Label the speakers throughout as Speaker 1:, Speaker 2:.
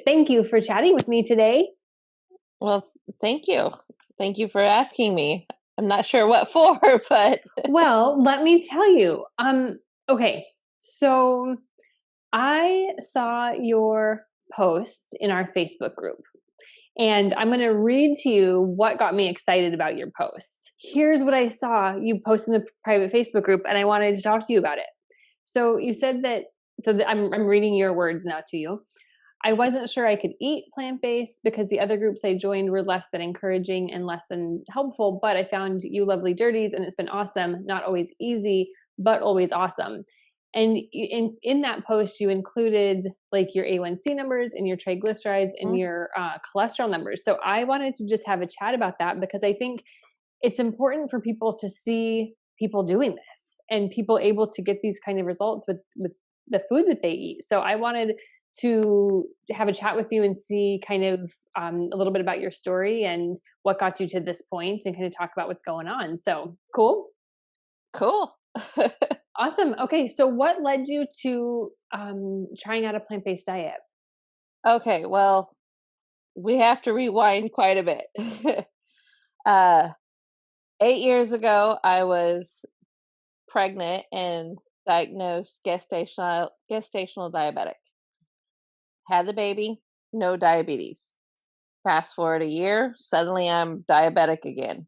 Speaker 1: Thank you for chatting with me today.
Speaker 2: Well, thank you. Thank you for asking me. I'm not sure what for, but
Speaker 1: Well, let me tell you. Okay, so I saw your posts in our Facebook group, and I'm going to read to you what got me excited about your post. Here's what I saw you post in the private Facebook group, and I wanted to talk to you about it. So you said that. I'm reading your words now to you. I wasn't sure I could eat plant-based because the other groups I joined were less than encouraging and less than helpful, but I found You Lovely Dirties and it's been awesome. Not always easy, but always awesome. And in that post, you included like your A1C numbers and your triglycerides and your cholesterol numbers. So I wanted to just have a chat about that because I think it's important for people to see people doing this and people able to get these kind of results with the food that they eat. So I wanted to have a chat with you and see kind of a little bit about your story and what got you to this point and kind of talk about what's going on. So cool.
Speaker 2: cool.
Speaker 1: Awesome. Okay. So what led you to trying out a plant-based diet?
Speaker 2: Okay, well, we have to rewind quite a bit. uh, 8 years ago, I was pregnant and diagnosed gestational diabetic. Had the baby, no diabetes. Fast forward a year, suddenly I'm diabetic again.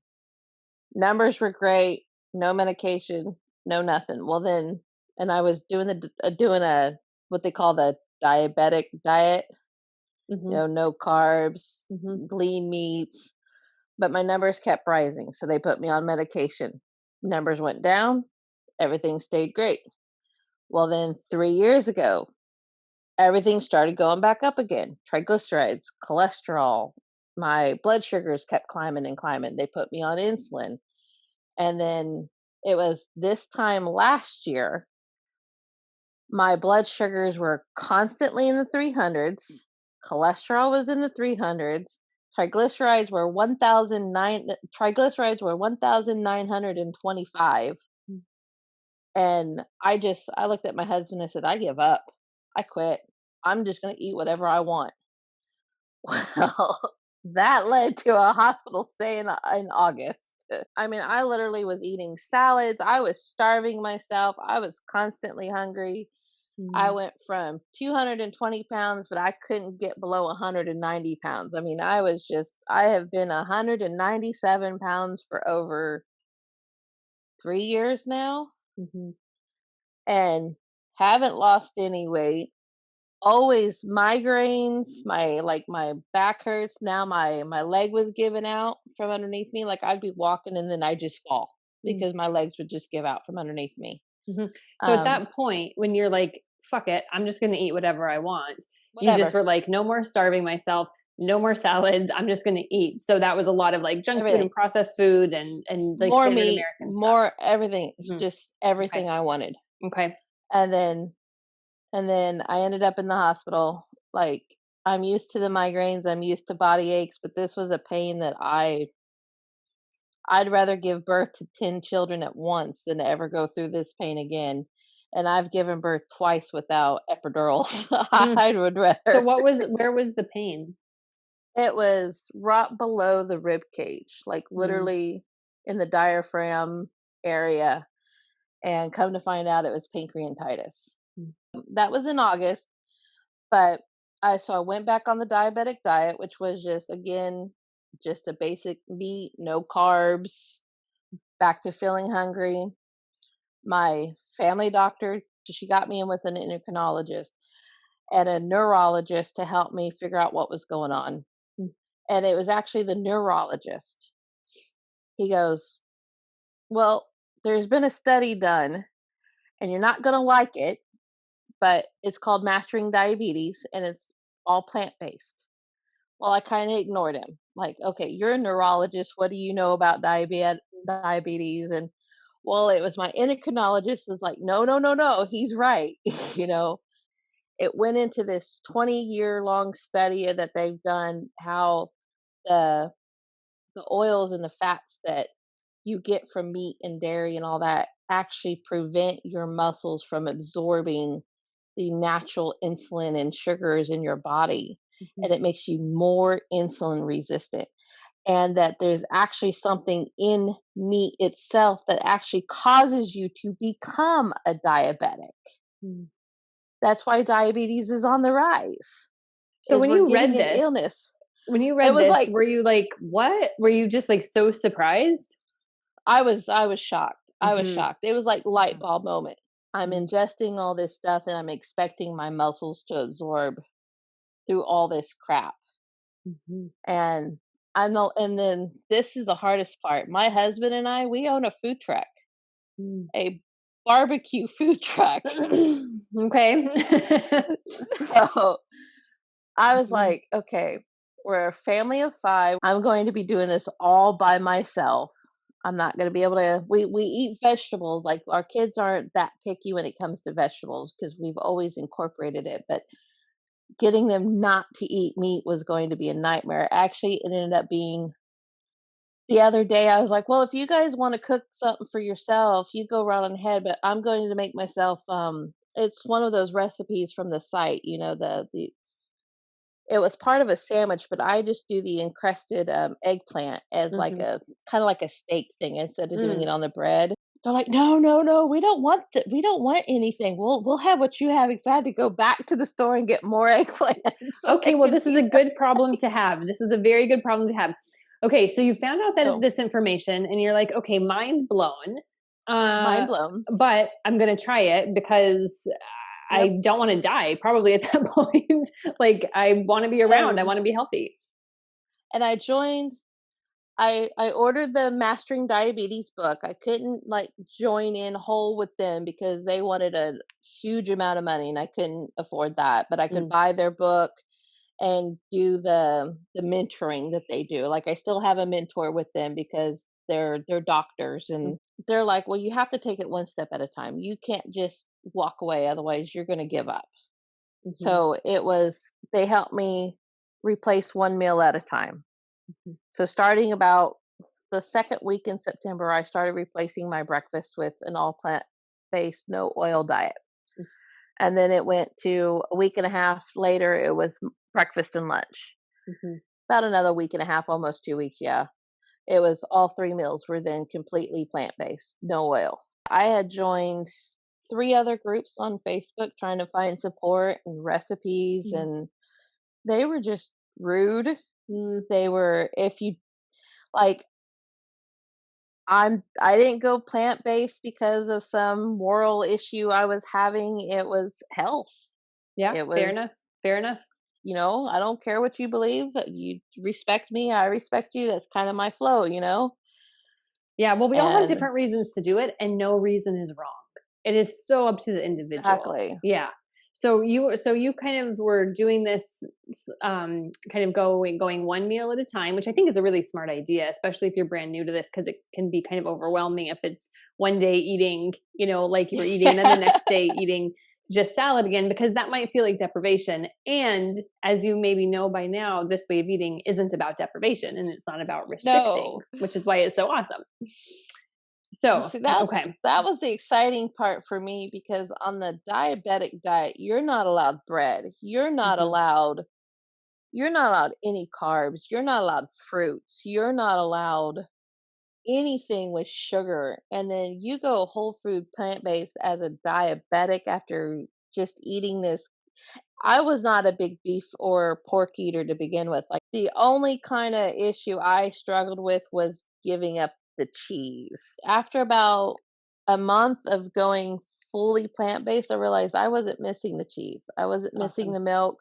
Speaker 2: Numbers were great, no medication, no nothing. Well then, and I was doing a what they call the diabetic diet,
Speaker 1: Mm-hmm.
Speaker 2: no carbs,
Speaker 1: Mm-hmm.
Speaker 2: lean meats, but my numbers kept rising, so they put me on medication. Numbers went down, everything stayed great. Well then 3 years ago, everything started going back up again. Triglycerides, cholesterol, my blood sugars kept climbing and climbing. They put me on insulin. And then it was this time last year, my blood sugars were constantly in the 300s. Cholesterol was in the 300s. Triglycerides were 1925. And I looked at my husband and said, I give up. I quit. I'm just going to eat whatever I want. Well, that led to a hospital stay in August. I mean, I literally was eating salads. I was starving myself. I was constantly hungry. I went from 220 pounds, but I couldn't get below 190 pounds. I mean, I have been 197 pounds for over 3 years now
Speaker 1: Mm-hmm.
Speaker 2: and haven't lost any weight. Always migraines, my back hurts. Now my leg was giving out from underneath me. Like I'd be walking and then I'd just fall because my legs would just give out from underneath me.
Speaker 1: Mm-hmm. So at
Speaker 2: Um,
Speaker 1: that point, when you're like, fuck it, I'm just going to eat whatever I want, you just
Speaker 2: whatever.
Speaker 1: were like, no more starving myself, no more salads, I'm just going to eat. So that was a lot of like junk food
Speaker 2: Everything.
Speaker 1: and processed food and like
Speaker 2: More
Speaker 1: standard
Speaker 2: meat,
Speaker 1: American stuff.
Speaker 2: more everything,
Speaker 1: Mhm.
Speaker 2: just
Speaker 1: Okay.
Speaker 2: everything I wanted.
Speaker 1: Okay.
Speaker 2: And then I ended up in the hospital. Like I'm used to the migraines, I'm used to body aches, but this was a pain that I'd rather give birth to 10 children at once than to ever go through this pain again. And I've given birth twice without epidurals.
Speaker 1: Mm.
Speaker 2: I would
Speaker 1: So
Speaker 2: rather.
Speaker 1: where was the pain?
Speaker 2: It was right below the rib cage, like
Speaker 1: Mm.
Speaker 2: literally in the diaphragm area. And come to find out it was pancreatitis.
Speaker 1: Mm.
Speaker 2: That was in August, but I went back on the diabetic diet, which was just again just a basic meat, no carbs, back to feeling hungry. My family doctor, she got me in with an endocrinologist and a neurologist to help me figure out what was going on.
Speaker 1: Mm.
Speaker 2: And it was actually the neurologist. He goes, well, there's been a study done and you're not going to like it, but it's called Mastering Diabetes and it's all plant based. Well, I kind of ignored him. Like, okay, you're a neurologist. What do you know about diabetes? And well, it was my endocrinologist is like, no, no, no, no, he's right. you know, it went into this 20-year long study that they've done how the the oils and the fats that you get from meat and dairy and all that actually prevent your muscles from absorbing the natural insulin and sugars in your body.
Speaker 1: Mhm.
Speaker 2: and it makes you more insulin resistant. And that there's actually something in meat itself that actually causes you to become a diabetic.
Speaker 1: Mm.
Speaker 2: That's why diabetes is on the rise,
Speaker 1: So
Speaker 2: is
Speaker 1: when
Speaker 2: we're
Speaker 1: you
Speaker 2: getting
Speaker 1: read
Speaker 2: an
Speaker 1: this,
Speaker 2: illness.
Speaker 1: when you
Speaker 2: It
Speaker 1: read
Speaker 2: was
Speaker 1: this,
Speaker 2: like
Speaker 1: were you like, "What?" Were you just, like, so surprised?
Speaker 2: I was shocked. I was
Speaker 1: Mhm.
Speaker 2: shocked. It was like light bulb moment. I'm
Speaker 1: Mhm.
Speaker 2: ingesting all this stuff and I'm expecting my muscles to absorb through all this crap.
Speaker 1: Mhm.
Speaker 2: And I know, and then this is the hardest part. My husband and I, we own a food truck,
Speaker 1: Mm.
Speaker 2: a barbecue food truck.
Speaker 1: Okay.
Speaker 2: So I was
Speaker 1: Mhm.
Speaker 2: like, okay, we're a family of five. I'm going to be doing this all by myself. I'm not going to be able to. We eat vegetables. Like our kids aren't that picky when it comes to vegetables because we've always incorporated it. But getting them not to eat meat was going to be a nightmare. Actually, it ended up being the other day. I was like, well, if you guys want to cook something for yourself, you go right on ahead. But I'm going to make myself. It's one of those recipes from the site. You know, the it was part of a sandwich, but I just do the encrusted, eggplant as like
Speaker 1: Mhm.
Speaker 2: a kinda like a steak thing instead of doing it
Speaker 1: Mm.
Speaker 2: on the bread. They're like, "No, no, no, we don't want anything. We'll have what you have." So I had to go back to the store and get more eggplant so I
Speaker 1: Okay, well,
Speaker 2: could
Speaker 1: this is
Speaker 2: do
Speaker 1: a
Speaker 2: that.
Speaker 1: good problem to have. This is a very good problem to have. Okay, so you found out that
Speaker 2: So,
Speaker 1: this information and you're like, "Okay, mind blown."
Speaker 2: mind
Speaker 1: Uh,
Speaker 2: blown.
Speaker 1: but I'm gonna try it because
Speaker 2: Yep,
Speaker 1: I don't wanna die probably at that point. Like, I wanna be around, I
Speaker 2: and
Speaker 1: wanna be healthy.
Speaker 2: I joined I ordered the Mastering Diabetes book. I couldn't, like, join in whole with them because they wanted a huge amount of money, and I couldn't afford that, but I could
Speaker 1: Mm,
Speaker 2: buy their book and do the mentoring that they do. Like, I still have a mentor with them because they're doctors,
Speaker 1: mm,
Speaker 2: and they're like, "Well, you have to take it one step at a time. You can't just walk away, otherwise you're gonna give up."
Speaker 1: mhm,
Speaker 2: So, it was they helped me replace one meal at a time.
Speaker 1: mhm,
Speaker 2: So starting about the second week in September, I started replacing my breakfast with an all plant based, no oil diet. And then it went to a week and a half later, it was breakfast and lunch.
Speaker 1: mhm,
Speaker 2: About another week and a half, almost 2 weeks, yeah. It was all three meals were then completely plant based, no oil. I had joined three other groups on Facebook trying to find support and recipes,
Speaker 1: mhm,
Speaker 2: and they were just rude.
Speaker 1: mm.
Speaker 2: They were, if you like, I didn't go plant-based because of some moral issue I was having, it was health.
Speaker 1: Yeah,
Speaker 2: It
Speaker 1: fair
Speaker 2: was,
Speaker 1: enough, fair enough.
Speaker 2: I don't care what you believe, you respect me, I respect you, that's kinda my flow, you know?
Speaker 1: Yeah, well, we all have
Speaker 2: And
Speaker 1: different reasons to do it, and no reason is wrong. It is so up to the individual.
Speaker 2: exactly.
Speaker 1: Yeah. So you kind of were doing this, kind of going one meal at a time, which I think is a really smart idea, especially if you're brand new to this, because it can be kind of overwhelming if it's one day eating, like you were eating, and then the
Speaker 2: Yeah.
Speaker 1: next day eating just salad again, because that might feel like deprivation. And as you maybe know by now, this way of eating isn't about deprivation and it's not about restricting,
Speaker 2: No.
Speaker 1: which is why it's so awesome. So,
Speaker 2: See,
Speaker 1: okay.
Speaker 2: that was the exciting part for me because on the diabetic diet, you're not allowed bread,
Speaker 1: Mhm,
Speaker 2: you're not allowed any carbs, you're not allowed fruits, you're not allowed anything with sugar, and then you go whole food plant-based as a diabetic after just eating this. I was not a big beef or pork eater to begin with. Like the only kind of issue I struggled with was giving up the cheese. After about a month of going fully plant-based, I realized I wasn't missing the cheese. I wasn't missing
Speaker 1: awesome.
Speaker 2: the milk.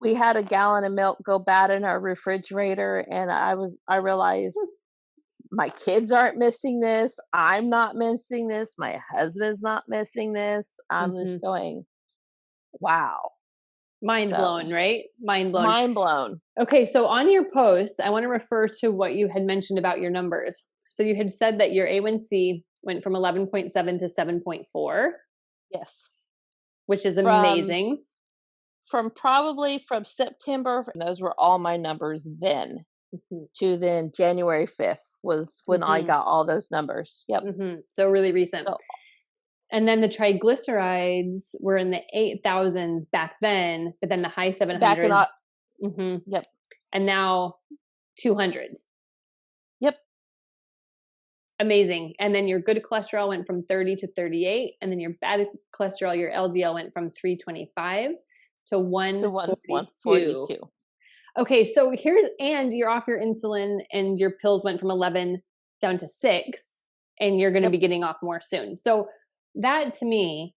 Speaker 2: We had a gallon of milk go bad in our refrigerator, and I realized my kids aren't missing this. I'm not missing this. My husband's not missing this. I'm just
Speaker 1: Mhm.
Speaker 2: going, wow.
Speaker 1: Mind blown,
Speaker 2: So,
Speaker 1: right? Mind blown.
Speaker 2: mind blown.
Speaker 1: Okay, so on your post, I wanna refer to what you had mentioned about your numbers. So you had said that your A1C went from 11.7 to 7.4,
Speaker 2: Yes.
Speaker 1: which is
Speaker 2: From
Speaker 1: amazing.
Speaker 2: probably from September, and those were all my numbers then,
Speaker 1: Mhm,
Speaker 2: to then January 5th was when I
Speaker 1: mhm,
Speaker 2: got all those numbers. Yep.
Speaker 1: mhm. So really recent.
Speaker 2: So
Speaker 1: And then the triglycerides were in the 8,000s back then, but then the high
Speaker 2: back in Au
Speaker 1: 700s.
Speaker 2: Yep.
Speaker 1: And now 200.
Speaker 2: Yep.
Speaker 1: Amazing. And then your good cholesterol went from 30 to 38. And then your bad cholesterol, your LDL went from 325 to
Speaker 2: To
Speaker 1: 142.
Speaker 2: 142.
Speaker 1: Okay, so and you're off your insulin and your pills went from 11 down to 6, and you're going to
Speaker 2: Yep.
Speaker 1: be getting off more soon. So that, to me,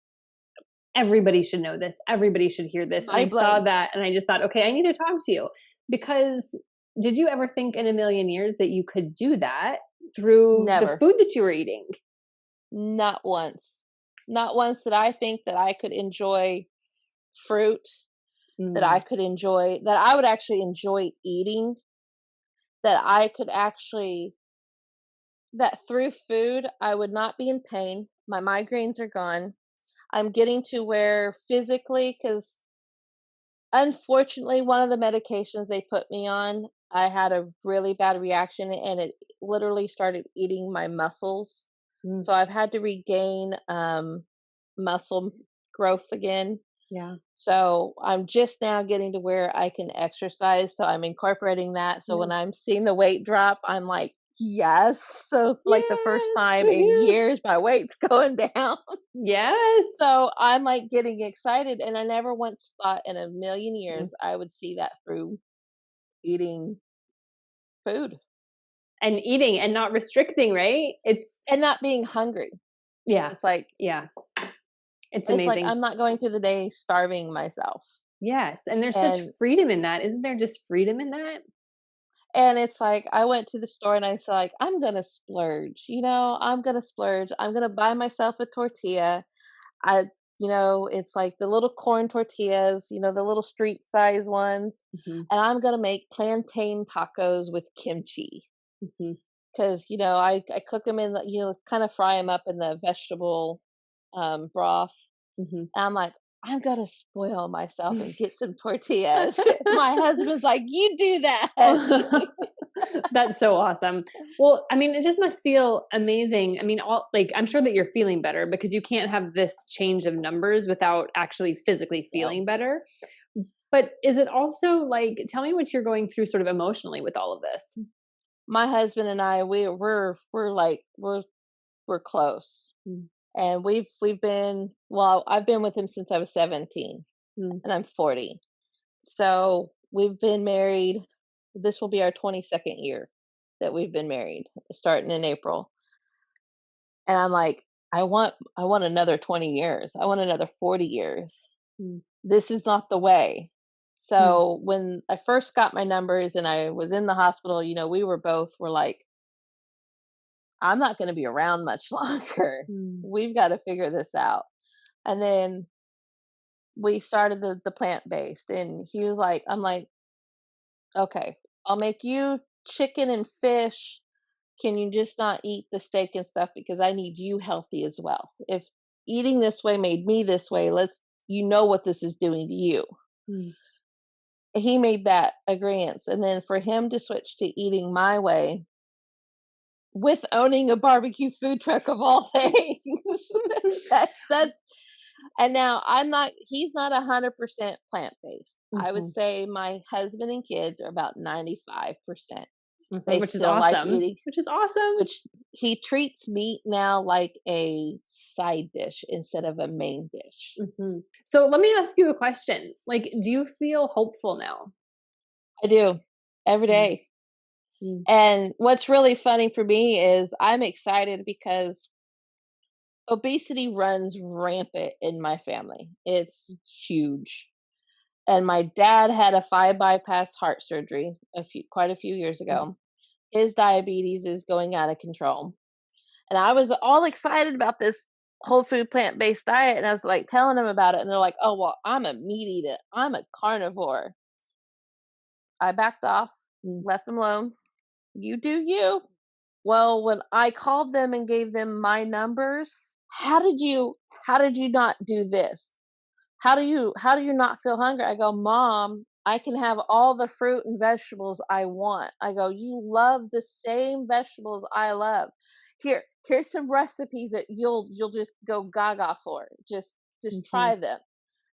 Speaker 1: everybody should know this. Everybody should hear this. And I saw that and I just thought, okay, I need to talk to you, because did you ever think in a million years that you could do that through the
Speaker 2: Never.
Speaker 1: food that you were eating?
Speaker 2: Not once. Not once did I think that I could enjoy fruit, that I could enjoy, that I would actually enjoy eating, that I could actually, that through food, I would not be in pain. My migraines are gone. I'm getting to where physically, because unfortunately, one of the medications they put me on, I had a really bad reaction and it literally started eating my muscles.
Speaker 1: Mm,
Speaker 2: So I've had to regain muscle growth again.
Speaker 1: yeah.
Speaker 2: So I'm just now getting to where I can exercise. So I'm incorporating that. So when
Speaker 1: Nice.
Speaker 2: I'm seeing the weight drop, I'm like, yes. So for like the first
Speaker 1: Yes.
Speaker 2: time in
Speaker 1: Woohoo.
Speaker 2: years, my weight's going down.
Speaker 1: Yes.
Speaker 2: So I'm like getting excited. And I never once thought in a million
Speaker 1: Mm.
Speaker 2: years I would see that through eating food
Speaker 1: And eating and not restricting, right? It's,
Speaker 2: and not being hungry.
Speaker 1: yeah.
Speaker 2: It's like,
Speaker 1: Yeah. It's
Speaker 2: it's like
Speaker 1: amazing.
Speaker 2: I'm not going through the day starving myself.
Speaker 1: Yes. And there's such
Speaker 2: And
Speaker 1: freedom in that. Isn't there just freedom in that?
Speaker 2: And it's like I went to the store and I said, like, I'm gonna splurge, I'm gonna splurge. I'm gonna buy myself a tortilla. I it's like the little corn tortillas, the little street size ones.
Speaker 1: Mhm.
Speaker 2: And I'm gonna make plantain tacos with kimchi.
Speaker 1: Mhm.
Speaker 2: Because, I cook them in the, kind of fry them up in the vegetable broth.
Speaker 1: Mhm.
Speaker 2: And I'm like, I'm gonna spoil myself and get some tortillas. My husband's like, you do that.
Speaker 1: That's so awesome. Well, I mean, it just must feel amazing. I mean, I'm sure that you're feeling better, because you can't have this change of numbers without actually physically
Speaker 2: Yeah.
Speaker 1: feeling better. But is it also like, tell me what you're going through sort of emotionally with all of this?
Speaker 2: My husband and I, we're like we're close,
Speaker 1: Mm,
Speaker 2: and we've been, well, I've been with him since I was 17,
Speaker 1: mm,
Speaker 2: and I'm 40. So we've been married. This will be our 22nd year that we've been married, starting in April. And I'm like, I want another 20 years. I want another 40 years.
Speaker 1: mm,
Speaker 2: This is not the way.
Speaker 1: mm,
Speaker 2: So when I first got my numbers and I was in the hospital, we were like, I'm not going to be around much longer.
Speaker 1: mm.
Speaker 2: We've got to figure this out. And then we started the plant based, and he was like, I'm like, okay, I'll make you chicken and fish. Can you just not eat the steak and stuff, because I need you healthy as well? If eating this way made me this way, you know what this is doing to you.
Speaker 1: Mm.
Speaker 2: He made that agreement. And then for him to switch to eating my way with owning a barbecue food truck of all things, that's and now he's not 100% plant-based. I would
Speaker 1: Mhm,
Speaker 2: say my husband and kids are about 95%.
Speaker 1: mhm,
Speaker 2: They
Speaker 1: which is
Speaker 2: still like
Speaker 1: awesome.
Speaker 2: eating,
Speaker 1: Which is awesome.
Speaker 2: which he treats meat now like a side dish instead of a main dish.
Speaker 1: Mhm. So let me ask you a question. Like, do you feel hopeful now?
Speaker 2: I do, every
Speaker 1: Mm,
Speaker 2: day.
Speaker 1: mm,
Speaker 2: And what's really funny for me is I'm excited because obesity runs rampant in my family. It's huge. And my dad had a 5 bypass heart surgery quite a few years
Speaker 1: mm.
Speaker 2: ago. His diabetes is going out of control. And I was all excited about this whole food plant-based diet, and I was like telling them about it, and they're like, "Oh, well, I'm a meat eater. I'm a carnivore." I backed off,
Speaker 1: Mm,
Speaker 2: left them alone. You do you. Well, when I called them and gave them my numbers, how did you not do this? How do you not feel hungry? I go, Mom, I can have all the fruit and vegetables I want. I go, you love the same vegetables I love. Here's some recipes that you'll just go gaga for. Just
Speaker 1: mhm,
Speaker 2: try them.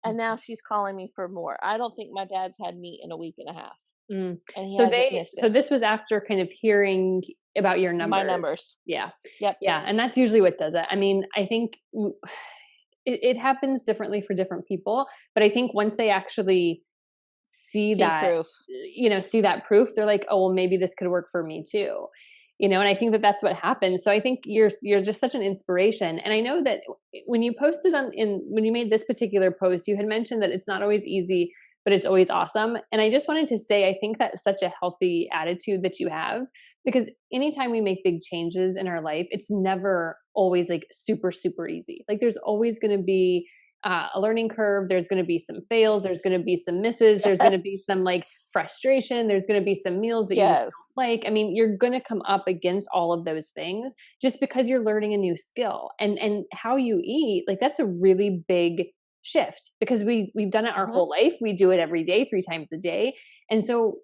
Speaker 2: and now she's calling me for more. I don't think my dad's had meat in a week and a half,
Speaker 1: Mm.
Speaker 2: and he
Speaker 1: So
Speaker 2: hasn't missed
Speaker 1: so
Speaker 2: it.
Speaker 1: this was after kind of hearing about your
Speaker 2: My
Speaker 1: numbers.
Speaker 2: numbers.
Speaker 1: Yeah.
Speaker 2: Yep.
Speaker 1: Yeah, and that's usually what does it. I mean, I think it happens differently for different people, but I think once they actually see
Speaker 2: See
Speaker 1: that,
Speaker 2: proof.
Speaker 1: see that proof, they're like, oh well, maybe this could work for me too. And I think that that's what happens. So I think you're just such an inspiration. And I know that when you posted when you made this particular post, you had mentioned that it's not always easy, but it's always awesome. And I just wanted to say, I think that's such a healthy attitude that you have, because anytime we make big changes in our life, it's never always like super, super easy. Like there's always going to be a learning curve. There's going to be some fails. There's going to be some misses. There's going to be some like frustration. There's going to be some meals that you just
Speaker 2: Yes.
Speaker 1: don't like. I mean, you're going to come up against all of those things just because you're learning a new skill. And how you eat, like that's a really big shift, because we've done it our
Speaker 2: Mhm.
Speaker 1: whole life. We do it every day, 3 times a day. And so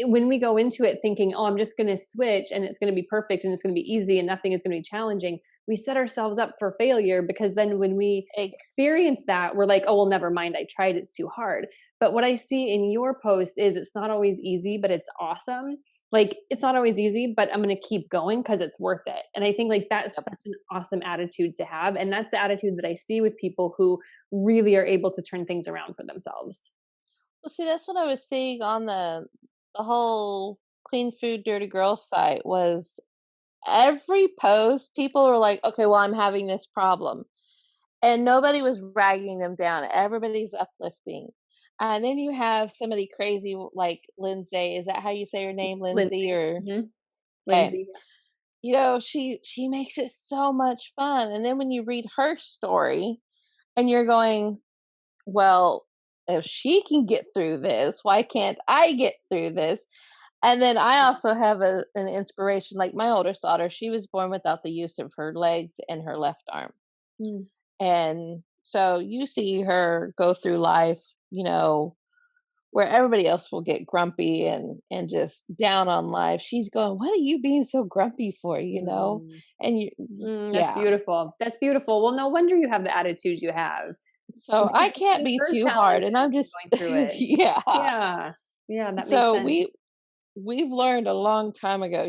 Speaker 1: when we go into it thinking, oh, I'm just going to switch and it's going to be perfect and it's going to be easy and nothing is going to be challenging, we set ourselves up for failure, because then when we
Speaker 2: Ex
Speaker 1: experience that, we're like, oh, well, never mind. I tried. It's too hard. But what I see in your post is it's not always easy, but it's awesome. Like it's not always easy, but I'm going to keep going because it's worth it. And I think like that's
Speaker 2: Yep.
Speaker 1: such an awesome attitude to have. And that's the attitude that I see with people who really are able to turn things around for themselves.
Speaker 2: Well, see, that's what I was seeing on the whole clean food, dirty girls site was every post, people were like, "Okay, well, I'm having this problem." And nobody was ragging them down. Everybody's uplifting. And then you have somebody crazy like Lindsay. Is that how you say her name, Lindsay?
Speaker 1: Lindsay.
Speaker 2: Or okay,
Speaker 1: Lindsay.
Speaker 2: she makes it so much fun. And then when you read her story, and you're going, well, if she can get through this, why can't I get through this? And then I also have an inspiration. Like my oldest daughter, she was born without the use of her legs and her left arm.
Speaker 1: Mm.
Speaker 2: And so you see her go through life, where everybody else will get grumpy and just down on life. She's going, "What are you being so grumpy for?"
Speaker 1: Mm.
Speaker 2: And
Speaker 1: That's
Speaker 2: yeah.
Speaker 1: beautiful. That's beautiful. Well, no wonder you have the attitude you have,
Speaker 2: So
Speaker 1: because
Speaker 2: I
Speaker 1: you've
Speaker 2: can't
Speaker 1: seen
Speaker 2: be
Speaker 1: her
Speaker 2: too hard, and
Speaker 1: challenges
Speaker 2: I'm just
Speaker 1: going through it.
Speaker 2: yeah.
Speaker 1: Yeah. Yeah, that makes
Speaker 2: So
Speaker 1: sense.
Speaker 2: we've learned a long time ago.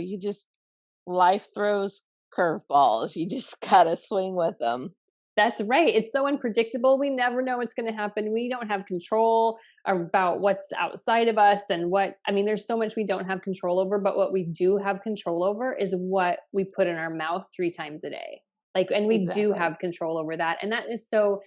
Speaker 2: Life throws curveballs. You just gotta swing with them.
Speaker 1: That's right. It's so unpredictable. We never know what's going to happen. We don't have control about what's outside of us and I mean, there's so much we don't have control over, but what we do have control over is what we put in our mouth 3 times a day. Like, and we do
Speaker 2: Exactly.
Speaker 1: have control over that. And that is so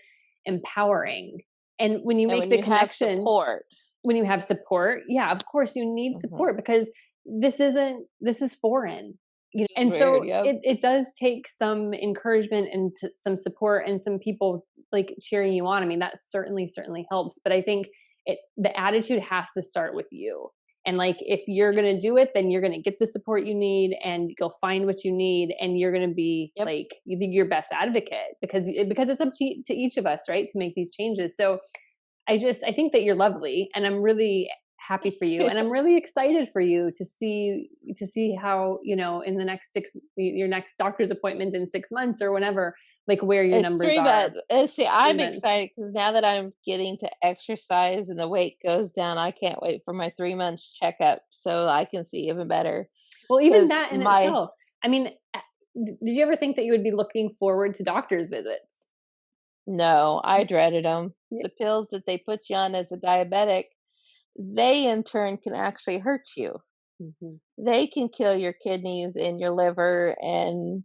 Speaker 1: empowering. And when you
Speaker 2: And
Speaker 1: make
Speaker 2: when
Speaker 1: the
Speaker 2: you have
Speaker 1: connection,
Speaker 2: support.
Speaker 1: when you have support, yeah, of course you need
Speaker 2: Mhm.
Speaker 1: support, because this is foreign.
Speaker 2: It's
Speaker 1: And
Speaker 2: weird,
Speaker 1: so
Speaker 2: yep.
Speaker 1: it does take some encouragement and some support and some people like cheering you on. I mean, that certainly helps, but I think the attitude has to start with you. And like if you're going to
Speaker 2: Yes.
Speaker 1: do it, then you're going to get the support you need and you'll find what you need, and you're going to be
Speaker 2: Yep.
Speaker 1: like you be your best advocate, because it's up to each of us, right, to make these changes. So I think that you're lovely, and I'm really happy for you, and I'm really excited for you to see how, in the next your next doctor's appointment in 6 months or whenever, like where your
Speaker 2: It's
Speaker 1: numbers
Speaker 2: 3
Speaker 1: are.
Speaker 2: months. And see,
Speaker 1: Three
Speaker 2: I'm
Speaker 1: months.
Speaker 2: excited because now that I'm getting to exercise and the weight goes down, I can't wait for my 3 months checkup so I can see even better.
Speaker 1: Well, even
Speaker 2: Because
Speaker 1: that in
Speaker 2: my
Speaker 1: itself. I mean, did you ever think that you would be looking forward to doctor's visits?
Speaker 2: no, I dreaded them.
Speaker 1: Yeah.
Speaker 2: The pills that they put you on as a diabetic, they in turn can actually hurt you.
Speaker 1: Mhm.
Speaker 2: They can kill your kidneys and your liver, and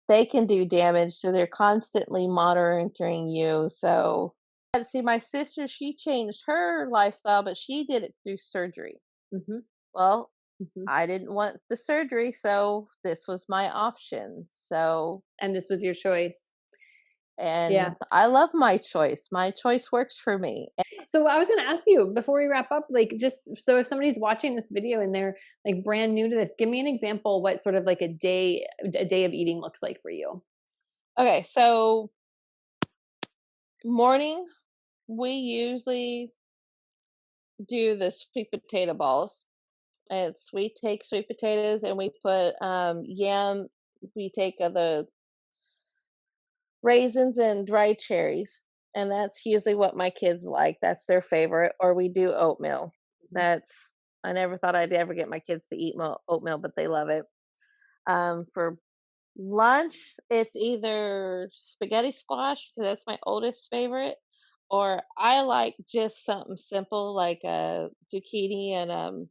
Speaker 2: they can do damage, so they're constantly monitoring you. So see, my sister, she changed her lifestyle, but she did it through surgery.
Speaker 1: Mhm.
Speaker 2: Well,
Speaker 1: Mhm.
Speaker 2: I didn't want the surgery, so this was my option. So,
Speaker 1: And this was your choice. Yeah.
Speaker 2: and I love my choice. My choice works for me.
Speaker 1: So I was going to ask you before we wrap up, like, just so if somebody's watching this video and they're like brand new to this, give me an example what sort of like a day of eating looks like for you.
Speaker 2: Okay, so morning, we usually do the sweet potato balls. We take sweet potatoes and we put yam. We take the raisins and dried cherries. and that's usually what my kids like. That's their favorite, or we do oatmeal.
Speaker 1: Mhm.
Speaker 2: That's I never thought I'd ever get my kids to eat oatmeal, but they love it. For lunch, it's either spaghetti squash because that's my oldest favorite, or I like just something simple like a zucchini and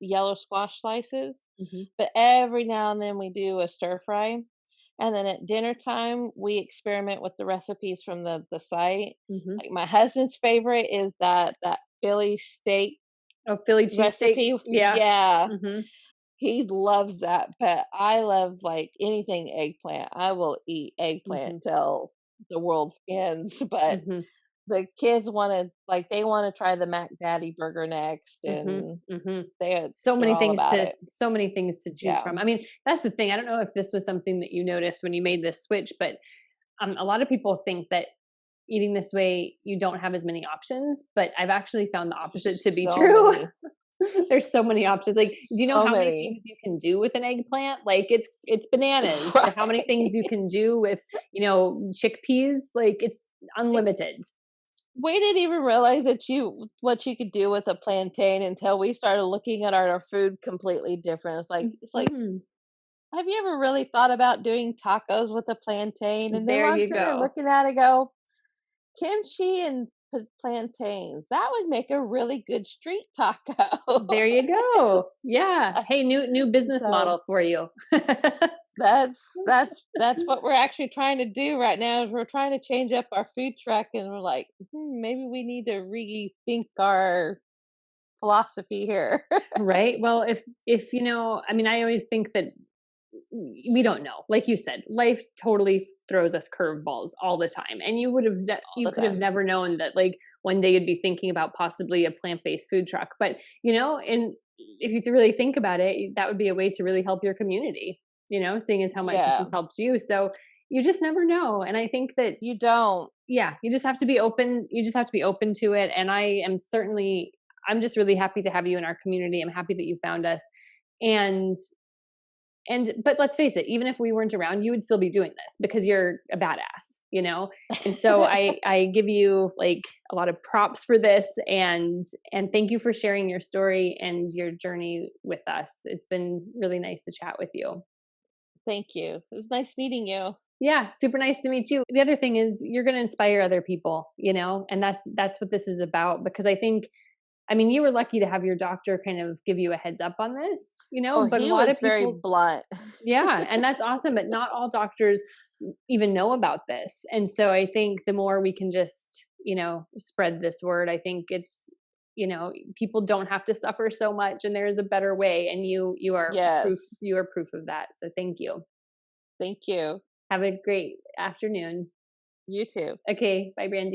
Speaker 2: yellow squash slices.
Speaker 1: Mhm.
Speaker 2: But every now and then we do a stir fry. And then at dinner time, we experiment with the recipes from the site.
Speaker 1: Mhm.
Speaker 2: Like my husband's favorite is that Philly steak
Speaker 1: Oh, Philly cheesesteak?
Speaker 2: recipe.
Speaker 1: Yeah.
Speaker 2: Yeah,
Speaker 1: Mhm.
Speaker 2: he loves that, but I love, like, anything eggplant. I will eat eggplant
Speaker 1: Mhm.
Speaker 2: till the world ends, but
Speaker 1: Mhm.
Speaker 2: the kids they wanna try the Mac Daddy burger next,
Speaker 1: Mhm.
Speaker 2: and
Speaker 1: Mhm.
Speaker 2: they're all about it.
Speaker 1: So many things to choose
Speaker 2: Yeah.
Speaker 1: from. I mean, that's the thing. I don't know if this was something that you noticed when you made this switch, but a lot of people think that eating this way you don't have as many options, but I've actually found the opposite
Speaker 2: There's
Speaker 1: to be
Speaker 2: so
Speaker 1: true.
Speaker 2: many,
Speaker 1: There's so many options. Like, do you know
Speaker 2: so
Speaker 1: how many
Speaker 2: many.
Speaker 1: things you can do with an eggplant? Like, it's bananas. Or how many things you
Speaker 2: Right.
Speaker 1: can do with, chickpeas? Like, it's unlimited.
Speaker 2: We didn't even realize that you what you could do with a plantain until we started looking at our food completely different. It's like,
Speaker 1: Mhm.
Speaker 2: have you ever really thought about doing tacos with a plantain? And then
Speaker 1: There
Speaker 2: I'm
Speaker 1: you
Speaker 2: sitting there
Speaker 1: go.
Speaker 2: looking at it, go, kimchi and plantains. That would make a really good street taco.
Speaker 1: There you go. Yeah. Hey, new business
Speaker 2: So
Speaker 1: model for you.
Speaker 2: that's what we're actually trying to do right now. Is we're trying to change up our food truck, and we're like, maybe we need to rethink our philosophy here.
Speaker 1: Right? Well, if I mean, I always think that we don't know. Like you said, life totally throws us curveballs all the time. And
Speaker 2: All
Speaker 1: you
Speaker 2: the
Speaker 1: could have
Speaker 2: time.
Speaker 1: never known that like one day you'd be thinking about possibly a plant-based food truck. But, and if you really think about it, that would be a way to really help your community, seeing as how much this has
Speaker 2: Yeah,
Speaker 1: helped you. So you just never know. And I think that
Speaker 2: you don't.
Speaker 1: yeah, you just have to be open. You just have to be open to it. And I'm just really happy to have you in our community. I'm happy that you found us. And but let's face it, even if we weren't around, you would still be doing this because you're a badass. And so I give you like a lot of props for this, and thank you for sharing your story and your journey with us. It's been really nice to chat with you.
Speaker 2: Thank you. It was nice meeting you.
Speaker 1: Yeah, super nice to meet you. The other thing is you're going to inspire other people, and that's what this is about, because I mean, you were lucky to have your doctor kind of give you a heads up on this,
Speaker 2: Oh,
Speaker 1: but a
Speaker 2: he
Speaker 1: lot
Speaker 2: was
Speaker 1: of
Speaker 2: very
Speaker 1: people.
Speaker 2: blunt.
Speaker 1: Yeah, and that's awesome, but not all doctors even know about this. And so I think the more we can just, spread this word, I think people don't have to suffer so much, and there is a better way, and
Speaker 2: Yes.
Speaker 1: you are proof of that. So thank you.
Speaker 2: Thank you.
Speaker 1: Have a great afternoon.
Speaker 2: You too.
Speaker 1: Okay, bye Brandy.